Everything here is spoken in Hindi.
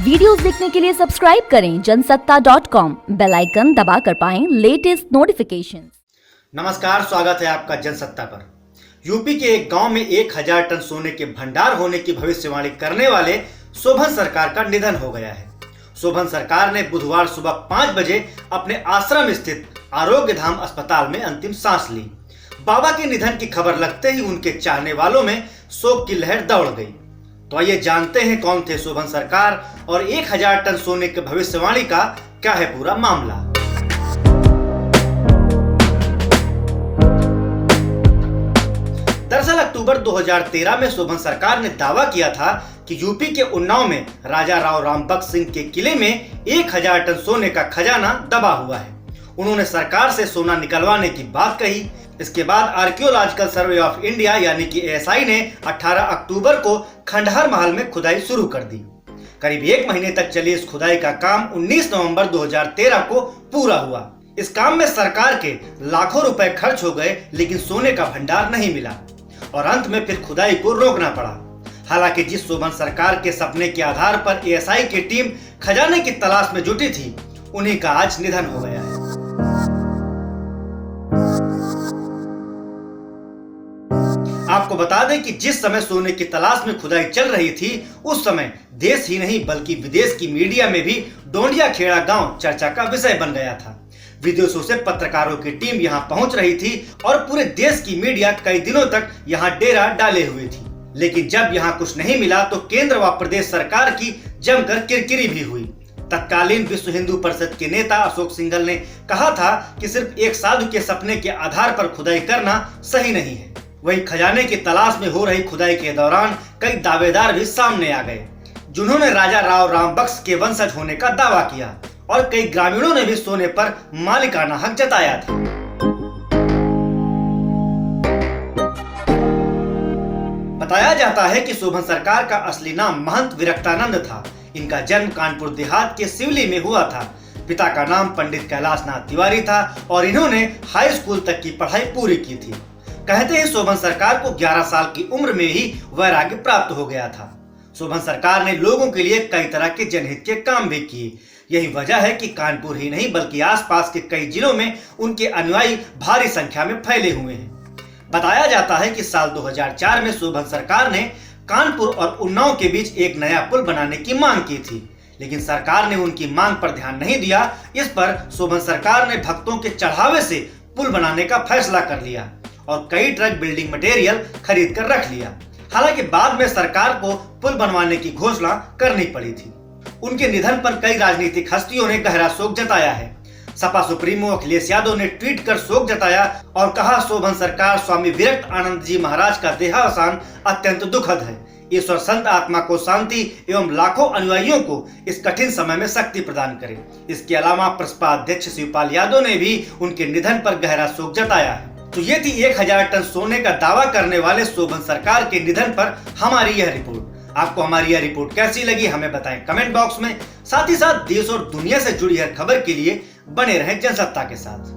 वीडियोस देखने के लिए सब्सक्राइब करें जनसत्ता.com, बेल आइकन दबाकर पाएं लेटेस्ट नोटिफिकेशन। नमस्कार, स्वागत है आपका जनसत्ता पर। यूपी के एक गांव में 1000 टन सोने के भंडार होने की भविष्यवाणी करने वाले शोभन सरकार का निधन हो गया है। शोभन सरकार ने बुधवार सुबह 5 बजे अपने आश्रम स्थित आरोग्य धाम अस्पताल में अंतिम सांस ली। बाबा के निधन की खबर लगते ही उनके चाहने वालों में शोक की लहर दौड़ गई। तो आइए जानते हैं कौन थे शोभन सरकार और 1000 टन सोने के भविष्यवाणी का क्या है पूरा मामला। दरअसल अक्टूबर 2013 में शोभन सरकार ने दावा किया था कि यूपी के उन्नाव में राजा राव रामबख्श सिंह के किले में 1000 टन सोने का खजाना दबा हुआ है। उन्होंने सरकार से सोना निकलवाने की बात कही। इसके बाद आर्कियोलॉजिकल सर्वे ऑफ इंडिया यानी कि ASI ने 18 अक्टूबर को खंडहर महल में खुदाई शुरू कर दी। करीब 1 महीने तक चली इस खुदाई का काम 19 नवंबर 2013 को पूरा हुआ। इस काम में सरकार के लाखों रुपए खर्च हो गए, लेकिन सोने का भंडार नहीं मिला और अंत में फिर खुदाई को रोकना पड़ा। हालांकि जिस शोभन सरकार के सपने के आधार पर ASI की टीम खजाने की तलाश में जुटी थी, उन्हीं का आज निधन हो गया है। आपको बता दें कि जिस समय सोने की तलाश में खुदाई चल रही थी, उस समय देश ही नहीं बल्कि विदेश की मीडिया में भी डोंडिया खेड़ा गांव चर्चा का विषय बन गया था। विदेशों से पत्रकारों की टीम यहां पहुंच रही थी और पूरे देश की मीडिया कई दिनों तक यहां डेरा डाले हुए थी। लेकिन जब यहां कुछ नहीं मिला तो केंद्र व प्रदेश सरकार की जमकर किरकिरी भी हुई। तत्कालीन विश्व हिंदू परिषद के नेता अशोक सिंघल ने कहा था कि सिर्फ एक साधु के सपने के आधार पर खुदाई करना सही नहीं है। वहीं खजाने की तलाश में हो रही खुदाई के दौरान कई दावेदार भी सामने आ गए, जिन्होंने राजा राव रामबख्श के वंशज होने का दावा किया और कई ग्रामीणों ने भी सोने पर मालिकाना हक जताया था। बताया जाता है कि शोभन सरकार का असली नाम महंत विरक्तानंद था। इनका जन्म कानपुर देहात के सिवली में हुआ था। पिता का नाम पंडित कैलाश नाथ तिवारी था और इन्होंने हाई स्कूल तक की पढ़ाई पूरी की थी। कहते हैं शोभन सरकार को 11 साल की उम्र में ही वैराग्य प्राप्त हो गया था। शोभन सरकार ने लोगों के लिए कई तरह के जनहित के काम भी किए। यही वजह है कि कानपुर ही नहीं बल्कि आसपास के कई जिलों में उनके अनुयायी भारी संख्या में फैले हुए हैं। बताया जाता है कि साल 2004 में शोभन सरकार ने कानपुर और उन्नाव के बीच एक नया पुल बनाने की मांग की थी, लेकिन सरकार ने उनकी मांग पर ध्यान नहीं दिया। इस पर शोभन सरकार ने भक्तों के चढ़ावे से पुल बनाने का फैसला कर लिया और कई ट्रक बिल्डिंग मटेरियल खरीद कर रख लिया। हालांकि बाद में सरकार को पुल बनवाने की घोषणा करनी पड़ी थी। उनके निधन पर कई राजनीतिक हस्तियों ने गहरा शोक जताया है। सपा सुप्रीमो अखिलेश यादव ने ट्वीट कर शोक जताया और कहा, शोभन सरकार स्वामी विरक्त आनंद जी महाराज का देहावसान अत्यंत दुखद है। ईश्वर संत आत्मा को शांति एवं लाखों अनुयायियों को इस कठिन समय में शक्ति प्रदान करे। इसके अलावा प्रसपा अध्यक्ष शिवपाल यादव ने भी उनके निधन पर गहरा शोक जताया है। तो ये थी 1000 टन सोने का दावा करने वाले शोभन सरकार के निधन पर हमारी यह रिपोर्ट। आपको हमारी यह रिपोर्ट कैसी लगी हमें बताएं कमेंट बॉक्स में। साथ ही साथ देश और दुनिया से जुड़ी हर खबर के लिए बने रहें जनसत्ता के साथ।